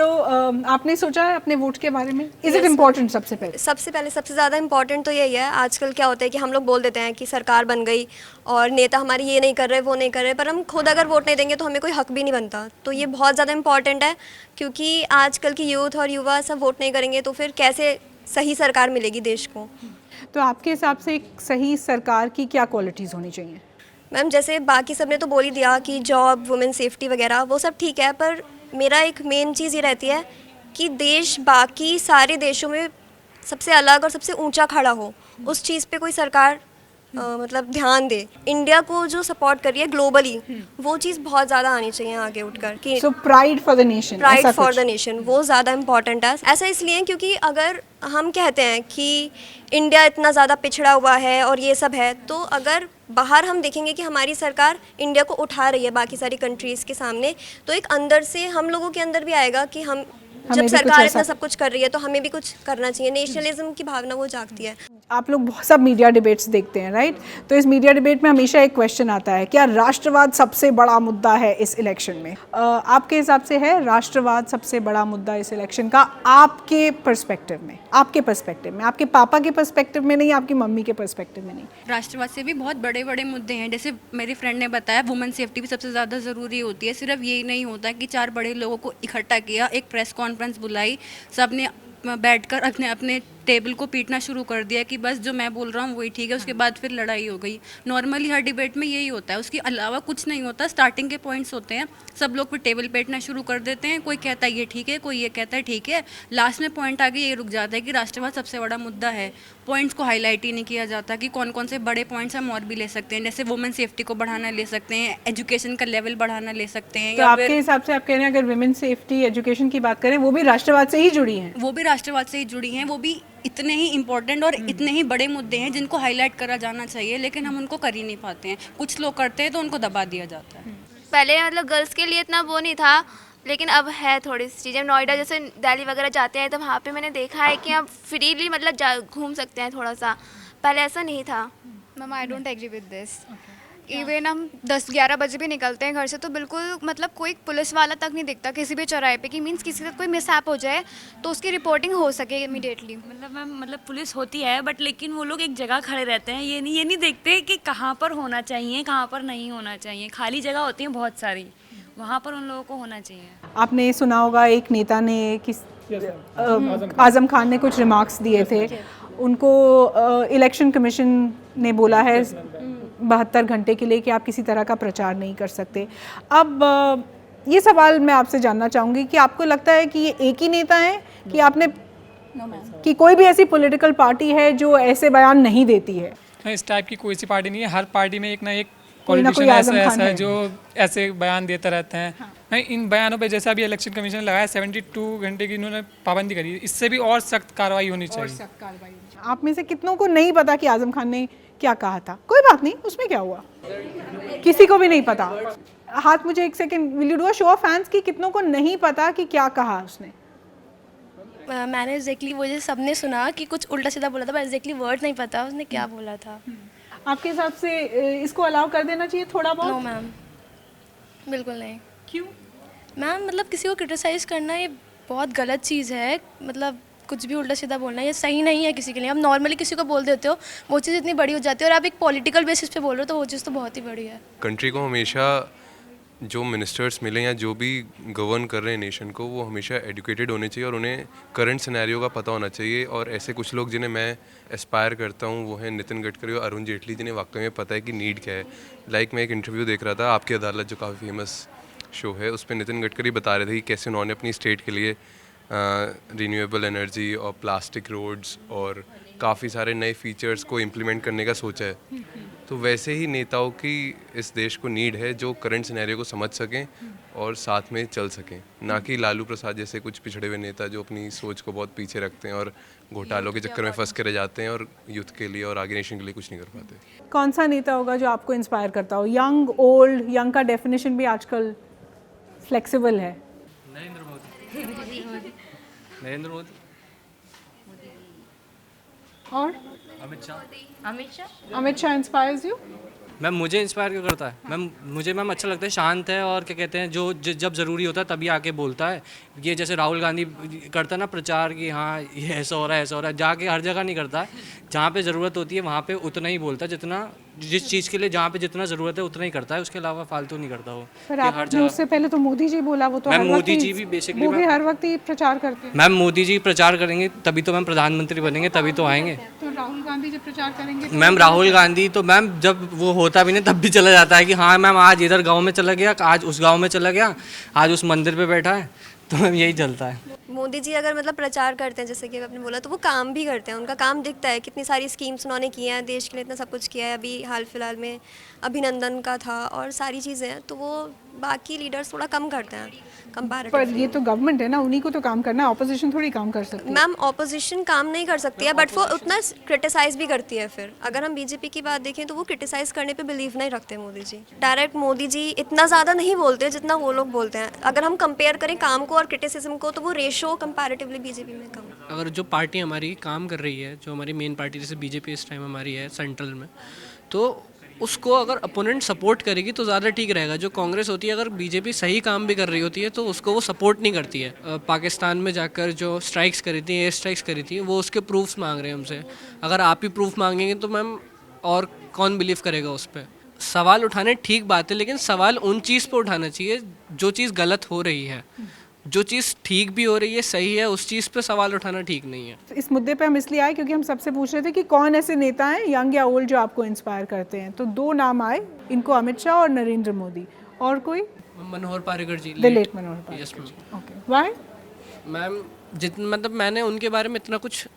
तो आपने सोचा है अपने वोट के बारे में? Is it important? सबसे पहले सबसे ज़्यादा इम्पॉर्टेंट तो यही है। आजकल क्या होता है कि हम लोग बोल देते हैं कि सरकार बन गई और नेता हमारे ये नहीं कर रहे वो नहीं कर रहे, पर हम खुद अगर वोट नहीं देंगे तो हमें कोई हक भी नहीं बनता। तो ये बहुत ज़्यादा इम्पॉर्टेंट है, क्योंकि आजकल की यूथ और युवा सब वोट नहीं करेंगे तो फिर कैसे सही सरकार मिलेगी देश को। तो आपके हिसाब से एक सही सरकार की क्या क्वालिटीज़ होनी चाहिए? मैम जैसे बाकी सब ने तो बोल ही दिया कि जॉब, वुमेन सेफ्टी वगैरह वो सब ठीक है, पर मेरा एक मेन चीज़ ये रहती है कि देश बाकी सारे देशों में सबसे अलग और सबसे ऊंचा खड़ा हो, उस चीज़ पे कोई सरकार मतलब ध्यान दे। इंडिया को जो सपोर्ट कर रही है ग्लोबली, वो चीज़ बहुत ज़्यादा आनी चाहिए आगे उठकर कि so pride for the nation, pride for the nation, वो ज़्यादा इम्पॉर्टेंट है। ऐसा इसलिए क्योंकि अगर हम कहते हैं कि इंडिया इतना ज़्यादा पिछड़ा हुआ है और ये सब है, तो अगर बाहर हम देखेंगे कि हमारी सरकार इंडिया को उठा रही है बाकी सारी कंट्रीज़ के सामने, तो एक अंदर से हम लोगों के अंदर भी आएगा कि हम जब सरकार इतना सब कुछ कर रही है तो हमें भी कुछ करना चाहिए। नेशनलिज्म की भावना वो जागती है। आप लोग बहुत सब मीडिया डिबेट्स देखते हैं, राइट? तो इस मीडिया डिबेट में हमेशा एक क्वेश्चन आता है, क्या राष्ट्रवाद सबसे बड़ा मुद्दा है इस इलेक्शन में? आपके हिसाब से है राष्ट्रवाद सबसे बड़ा मुद्दा इस इलेक्शन का? आपके पर्सपेक्टिव में, आपके पापा के पर्सपेक्टिव में नहीं, आपकी मम्मी के पर्सपेक्टिव में नहीं? राष्ट्रवाद से भी बहुत बड़े बड़े मुद्दे हैं। जैसे मेरी फ्रेंड ने बताया, वुमेन सेफ्टी भी सबसे ज़्यादा ज़रूरी होती है। सिर्फ यही नहीं होता कि 4 बड़े लोगों को इकट्ठा किया, एक प्रेस कॉन्फ्रेंस बुलाई, सब ने बैठकर अपने अपने टेबल को पीटना शुरू कर दिया कि बस जो मैं बोल रहा हूँ वही ठीक है। उसके बाद फिर लड़ाई हो गई। नॉर्मली हर डिबेट में यही होता है, उसके अलावा कुछ नहीं होता। स्टार्टिंग के पॉइंट्स होते हैं, सब लोग फिर टेबल पेटना शुरू कर देते हैं। कोई कहता है ये ठीक है, कोई ये कहता है ठीक है, लास्ट में पॉइंट आगे ये रुक जाता है कि राष्ट्रवाद सबसे बड़ा मुद्दा है। पॉइंट्स को हाईलाइट ही नहीं किया जाता कि कौन कौन से बड़े पॉइंट्स हम और भी ले सकते हैं। जैसे वुमेन सेफ्टी को बढ़ाना ले सकते हैं, एजुकेशन का लेवल बढ़ाना ले सकते हैं। तो आपके हिसाब से आप कह रहे हैं अगर वुमेन सेफ्टी, एजुकेशन की बात करें, वो भी राष्ट्रवाद से ही जुड़ी हैं? वो भी राष्ट्रवाद से ही जुड़ी हैं। वो भी इतने ही इम्पोर्टेंट और इतने ही बड़े मुद्दे हैं जिनको हाईलाइट करा जाना चाहिए, लेकिन हम उनको कर ही नहीं पाते हैं। कुछ लोग करते हैं तो उनको दबा दिया जाता है। पहले मतलब गर्ल्स के लिए इतना वो नहीं था, लेकिन अब है थोड़ी सी चीज़ें। नोएडा जैसे दिल्ली वगैरह जाते हैं तो वहाँ पे मैंने देखा है कि आप फ्रीली मतलब घूम सकते हैं थोड़ा सा, पहले ऐसा नहीं था। Ma'am I don't agree with this. Even हम 10-11 बजे भी निकलते हैं घर से तो बिल्कुल मतलब कोई पुलिस वाला तक नहीं दिखता किसी भी चौराहे पे, कि मीन्स किसी का कोई मिसहैप हो जाए तो उसकी रिपोर्टिंग हो सके इमीडिएटली। मतलब मैम, मतलब पुलिस होती है बट लेकिन वो लोग एक जगह खड़े रहते हैं, ये नहीं देखते कि कहाँ पर होना चाहिए कहाँ पर नहीं होना चाहिए। खाली जगह होती है बहुत सारी, वहाँ पर उन लोगों को होना चाहिए। आपने सुना होगा एक नेता ने आज़म खान ने कुछ रिमार्क्स दिए थे, उनको इलेक्शन कमीशन ने बोला है 72 घंटे के लिए कि आप किसी तरह का प्रचार नहीं कर सकते। अब ये सवाल मैं आपसे जानना चाहूँगी कि आपको लगता है कि ये एक ही नेता है कि आपने कि कोई भी ऐसी पॉलिटिकल पार्टी है जो ऐसे बयान नहीं देती है? इस टाइप की कोई सी पार्टी नहीं है, हर पार्टी में एक ना एक पॉलिटिशियन ऐसा है जो ऐसे बयान देते रहते हैं। नहीं, इन बयानों पे जैसा अभी इलेक्शन कमीशन ने लगाया 72 घंटे की इन्होंने पाबंदी करी, इससे भी और सख्त कार्रवाई होनी चाहिए। आप में से कितनों को नहीं पता कि आज़म खान ने क्या कहा था? कोई बात नहीं, उसमें क्या हुआ, किसी को भी नहीं पता। हाथ मुझे एक second, will you do a show off hands कि कितनों को नहीं पता कि क्या कहा उसने? मैंने एग्जैक्टली वो जो सबने सुना कि कुछ उल्टा सीधा बोला था, पर एग्जैक्टली वर्ड नहीं पता उसने क्या बोला था। आपके हिसाब से इसको अलाउ कर देना चाहिए थोड़ा बहुत? नो मैम, बिल्कुल नहीं। क्यों मैम? मतलब किसी को क्रिटिसाइज़ करना ये बहुत गलत चीज़ है। मतलब कुछ भी उल्टा सीधा बोलना ये सही नहीं है किसी के लिए। आप नॉर्मली किसी को बोल देते हो, वो चीज़ इतनी बड़ी हो जाती है, और आप एक पॉलिटिकल बेसिस पे बोल रहे हो तो वो चीज़ तो बहुत ही बड़ी है। कंट्री को हमेशा जो मिनिस्टर्स मिले या जो भी गवर्न कर रहे हैं नेशन को, वो हमेशा एजुकेटेड होने चाहिए और उन्हें करंट सिनेरियो का पता होना चाहिए। और ऐसे कुछ लोग जिन्हें मैं एस्पायर करता हूँ वो हैं नितिन गडकरी और अरुण जेटली, जिन्हें वाकई में पता है कि नीड क्या है। मैं एक इंटरव्यू देख रहा था, आपकी अदालत जो काफ़ी फेमस शो है, उस पर नितिन गडकरी बता रहे थे कि कैसे उन्होंने अपनी स्टेट के लिए रिन्यूएबल एनर्जी और प्लास्टिक रोड्स और काफ़ी सारे नए फीचर्स को इम्प्लीमेंट करने का सोचा है। तो वैसे ही नेताओं की इस देश को नीड है जो करंट सिनेरियो को समझ सकें और साथ में चल सकें, ना कि लालू प्रसाद जैसे कुछ पिछड़े हुए नेता जो अपनी सोच को बहुत पीछे रखते हैं और घोटालों के चक्कर में फंस के रह जाते हैं और यूथ के लिए और आगे नेशन के लिए कुछ नहीं कर पाते। कौन सा नेता होगा जो आपको इंस्पायर करता हो? Young, old? यंग का डेफिनेशन भी आजकल फ्लेक्सिबल है। नरेंद्र मोदी। नरेंद्र मोदी और Amit Shah. Amit Shah inspires you? Ma'am मुझे इंस्पायर क्यों करता है? मैम मुझे मैम अच्छा लगता है, शांत है और क्या कहते हैं जो जब ज़रूरी होता है तभी आके बोलता है। ये जैसे राहुल गांधी करता है ना प्रचार कि हाँ ये ऐसा हो रहा है ऐसा हो रहा है, जाके हर जगह नहीं करता है। जहाँ पे ज़रूरत होती है वहाँ पे उतना ही बोलता है, जितना जिस चीज़ के लिए जहाँ पे जितना ज़रूरत है उतना ही करता है, उसके अलावा फालतू नहीं करता वो। पर कि हर आपने जगह उससे पहले तो मोदी जी बोला, वो तो मैम हर वक्त मोदी ही- जी भी बेसिकली वो भी हर वक्त ही प्रचार करते हैं। मैम मोदी जी प्रचार करेंगे तभी तो मैम प्रधानमंत्री बनेंगे, तभी तो आएंगे। तो राहुल गांधी जब प्रचार करेंगे तो मैम राहुल गांधी तो मैम जब वो होता भी नहीं तब भी चला जाता है कि हाँ मैम आज इधर गांव में चला गया, आज उस गांव में चला गया, आज उस मंदिर पे बैठा है, तो मैम यही चलता है। मोदी जी अगर मतलब प्रचार करते हैं जैसे कि आपने बोला, तो वो काम भी करते हैं, उनका काम दिखता है। कितनी सारी स्कीम्स उन्होंने की हैं, देश के लिए इतना सब कुछ किया है। अभी हाल फिलहाल में अभिनंदन का था और सारी चीज़ें हैं, तो वो बाकी लीडर्स थोड़ा कम करते हैं पर कंपैरेटिवली। ये तो गवर्नमेंट है ना, उन्हीं को तो काम करना है, ऑपोजिशन थोड़ी काम कर सकती है। मैम ऑपोजिशन काम नहीं कर सकती है, बट वो उतना क्रिटिसाइज भी करती है। फिर अगर हम बीजेपी की बात देखें तो वो क्रिटिसाइज करने पे बिलीव नहीं रखते मोदी जी। डायरेक्ट मोदी जी इतना ज़्यादा नहीं बोलते जितना वो लोग बोलते हैं। अगर हम कंपेयर करें काम को और क्रिटिसिज्म को, तो वो रेशो कंपैरेटिवली बीजेपी में कम है। अगर जो पार्टी हमारी काम कर रही है, जो हमारी मेन पार्टी जैसे बीजेपी इस टाइम हमारी है सेंट्रल में, तो उसको अगर अपोनेंट सपोर्ट करेगी तो ज़्यादा ठीक रहेगा। जो कांग्रेस होती है, अगर बीजेपी सही काम भी कर रही होती है तो उसको वो सपोर्ट नहीं करती है। पाकिस्तान में जाकर जो स्ट्राइक्स करी थी, एयर स्ट्राइक्स करी थी, वो उसके प्रूफ्स मांग रहे हैं हमसे। अगर आप ही प्रूफ मांगेंगे तो मैम और कौन बिलीव करेगा उस पर? सवाल उठाने ठीक बात है, लेकिन सवाल उन चीज़ पर उठाना चाहिए जो चीज़ गलत हो रही है। जो चीज़ ठीक भी हो रही है, सही है, उस चीज़ पे सवाल उठाना ठीक नहीं है। इस मुद्दे पे हम इसलिए आए क्योंकि हम सबसे पूछ रहे थे कि कौन ऐसे नेता हैं यंग या ओल्ड जो आपको इंस्पायर करते हैं। तो दो नाम आए, इनको अमित शाह और नरेंद्र मोदी। और कोई? Manohar Parrikar ji, the late Manohar Parrikar. Yes ma'am. Okay, why? Ma'am मतलब मैंने उनके बारे में इतना कुछ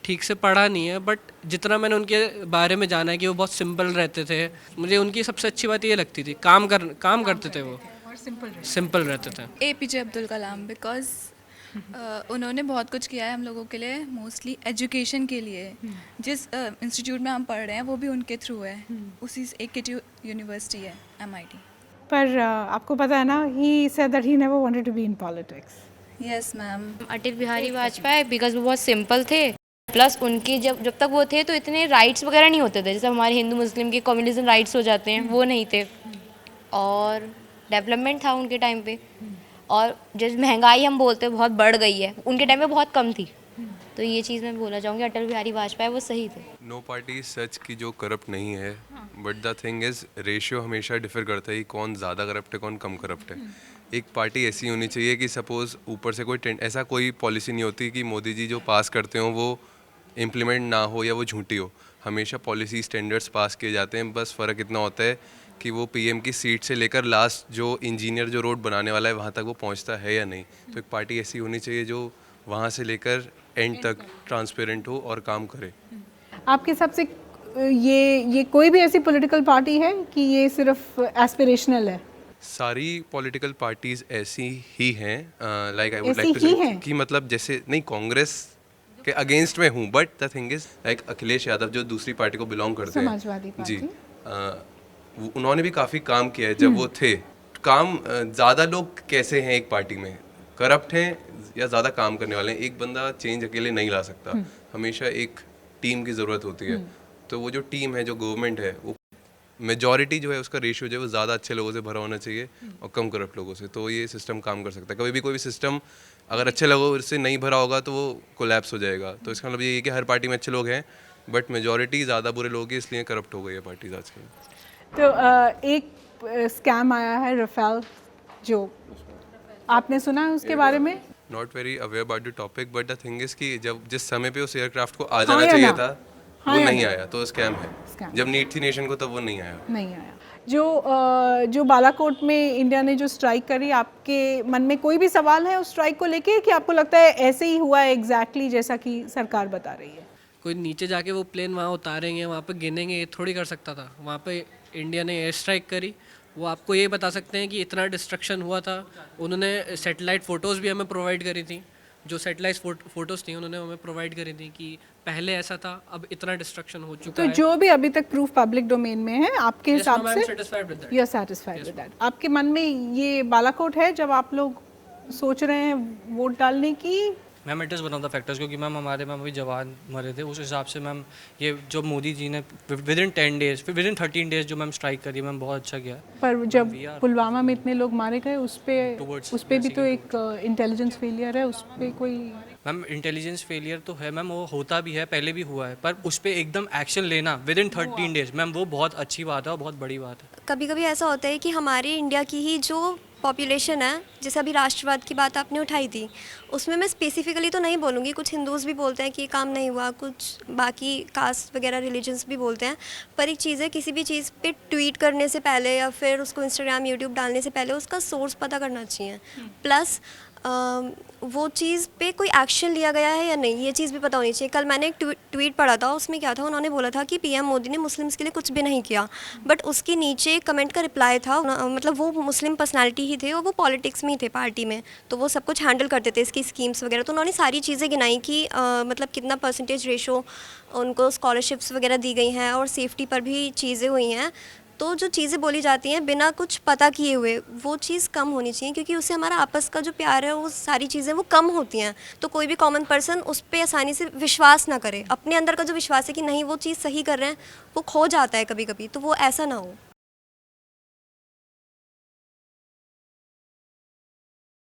ठीक से पढ़ा नहीं है, बट जितना मैंने उनके बारे में जाना है कि वो बहुत सिंपल रहते थे। मुझे उनकी सबसे अच्छी बात ये लगती थी, काम करते थे वो, सिंपल रहते थे। APJ अब्दुल कलाम, बिकॉज उन्होंने बहुत कुछ किया है हम लोगों के लिए, मोस्टली एजुकेशन के लिए। जिस इंस्टीट्यूट में हम पढ़ रहे हैं वो भी उनके थ्रू है, उसी एक यूनिवर्सिटी है MIT। पर आपको पता है ना, he said that he never wanted to be in politics. Yes ma'am. Atal Bihari Vajpayee, because वो बहुत सिंपल थे, प्लस उनके जब तक वो थे तो इतने राइट्स वगैरह नहीं होते थे जैसे हमारे हिंदू मुस्लिम के कम्युनिज्म राइट्स हो जाते हैं, वो नहीं थे। और डेवलपमेंट था उनके टाइम पे। और जैसे महंगाई हम बोलते हैं बहुत बढ़ गई है, उनके टाइम पे बहुत कम थी। तो ये चीज़ मैं बोलना चाहूँगी, अटल बिहारी वाजपेयी वो सही थे। नो पार्टी सच की जो करप्ट नहीं है, but the thing is ratio हमेशा डिफर करता है कि कौन ज़्यादा करप्ट है, कौन कम करप्ट है। एक पार्टी ऐसी होनी चाहिए कि सपोज़ ऊपर से ऐसा कोई पॉलिसी नहीं होती कि मोदी जी जो पास करते हो वो इम्प्लीमेंट ना हो या वो झूठी हो। हमेशा पॉलिसी स्टैंडर्ड्स पास किए जाते हैं, बस फ़र्क इतना होता है कि वो PM की सीट से लेकर लास्ट जो इंजीनियर जो रोड बनाने वाला है वहाँ तक वो पहुँचता है या नहीं। तो एक पार्टी ऐसी होनी चाहिए जो वहाँ से लेकर एंड तक ट्रांसपेरेंट हो और काम करे। आपके हिसाब से ये कोई भी ऐसी पॉलिटिकल पार्टी है कि ये सिर्फ एस्पिरेशनल है? सारी पॉलिटिकल पार्टीज ऐसी ही हैं, लाइक आई वुड ऐसी लाइक ही टू हैं? कि मतलब जैसे नहीं कांग्रेस के अगेंस्ट में हूँ, but the thing is like Akhilesh Yadav जो दूसरी पार्टी को बिलोंग करते हैं, समाजवादी पार्टी। जी, उन्होंने भी काफ़ी काम किया है जब वो थे। काम ज़्यादा लोग कैसे हैं एक पार्टी में, करप्ट हैं या ज़्यादा काम करने वाले हैं? एक बंदा चेंज अकेले नहीं ला सकता, हमेशा एक टीम की ज़रूरत होती है। तो वो जो टीम है, जो गवर्नमेंट है, वो मेजॉरिटी जो है उसका रेशियो जो है वो ज़्यादा अच्छे लोगों से भरा होना चाहिए और कम करप्ट लोगों से, तो ये सिस्टम काम कर सकता है। कभी भी कोई भी सिस्टम अगर अच्छे लोगों से नहीं भरा होगा तो वो कोलैप्स हो जाएगा। तो इसका मतलब ये है कि हर पार्टी में अच्छे लोग हैं, बट मेजॉरिटी ज़्यादा बुरे लोग हैं, इसलिए करप्ट हो गई है पार्टीज आजकल। तो एक स्कैम आया है रफेल, जो आपने सुना है उसके बारे में? Not very aware about the topic, but the thing is कि जब जिस समय पे उस एयरक्राफ्ट को आ हाँ जाना या चाहिए ना? था हाँ वो या नहीं ना? आया, तो स्कैम है। Scam। जब नीड थी नेशन को तब वो नहीं आया। जो बालाकोट में इंडिया ने जो स्ट्राइक करी, आपके मन में कोई भी सवाल है उस स्ट्राइक को लेके, कि आपको लगता है ऐसे ही हुआ है एग्जैक्टली जैसा कि सरकार बता रही है? कोई नीचे जाके वो प्लेन वहाँ उतारेंगे, वहाँ पे गिनेंगे, ये थोड़ी कर सकता था। वहाँ पे इंडिया ने एयर स्ट्राइक करी, वो आपको ये बता सकते हैं कि इतना डिस्ट्रक्शन हुआ था। उन्होंने सैटेलाइट फ़ोटोज़ भी हमें प्रोवाइड करी थी, जो सैटेलाइट फ़ोटोज़ थी उन्होंने हमें प्रोवाइड करी थी कि पहले ऐसा था, अब इतना डिस्ट्रक्शन हो चुका तो है। जो भी अभी तक प्रूफ पब्लिक डोमेन में है, आपके Yes, हिसाब ma'am, I'm से satisfied with that. You are satisfied with that? आपके मन में ये बालाकोट है जब आप लोग सोच रहे हैं वोट डालने की? Ma'am it is one of the factors, क्योंकि मैम हमारे मैम अभी जवान मरे थे, उस हिसाब से मैम ये जो मोदी जी ने विद इन 10 डेज फिर विद इन 13 डेज जो मैम स्ट्राइक करी मैम बहुत अच्छा किया। पर जब पुलवामा में इतने लोग मारे गए उस पे भी तो एक इंटेलिजेंस फेलियर है, उस पे कोई मैम इंटेलिजेंस फेलियर तो है मैम, वो होता भी है, पहले भी हुआ है, पर उस पर एकदम एक्शन लेना विद इन 13 डेज मैम वो बहुत अच्छी बात है और बहुत बड़ी बात है। कभी कभी ऐसा होता है कि हमारे इंडिया की ही जो पॉपुलेशन है, जैसे अभी राष्ट्रवाद की बात आपने उठाई थी, उसमें मैं स्पेसिफिकली तो नहीं बोलूँगी, कुछ हिंदूज़ भी बोलते हैं कि काम नहीं हुआ, कुछ बाकी कास्ट वगैरह रिलीजन्स भी बोलते हैं, पर एक चीज़ है किसी भी चीज़ पे ट्वीट करने से पहले या फिर उसको इंस्टाग्राम यूट्यूब डालने से पहले उसका सोर्स पता करना चाहिए, प्लस वो चीज़ पे कोई एक्शन लिया गया है या नहीं ये चीज़ भी पता होनी चाहिए। कल मैंने एक ट्वीट पढ़ा था, उसमें क्या था, उन्होंने बोला था कि पीएम मोदी ने मुस्लिम्स के लिए कुछ भी नहीं किया, बट उसके नीचे एक कमेंट का रिप्लाई था, मतलब वो मुस्लिम पर्सनालिटी ही थे और वो पॉलिटिक्स में ही थे, पार्टी में, तो वो सब कुछ हैंडल करते थे, इसकी स्कीम्स वगैरह, तो उन्होंने सारी चीज़ें गिनाई कि मतलब कितना परसेंटेज रेशो उनको स्कॉलरशिप्स वगैरह दी गई हैं और सेफ्टी पर भी चीज़ें हुई हैं। तो जो चीज़ें बोली जाती हैं बिना कुछ पता किए हुए, वो चीज़ कम होनी चाहिए, क्योंकि उससे हमारा आपस का जो प्यार है वो सारी चीज़ें वो कम होती हैं, तो कोई भी कॉमन पर्सन उस पर आसानी से विश्वास ना करे, अपने अंदर का जो विश्वास है कि नहीं वो चीज़ सही कर रहे हैं वो खो जाता है कभी कभी, तो वो ऐसा ना हो।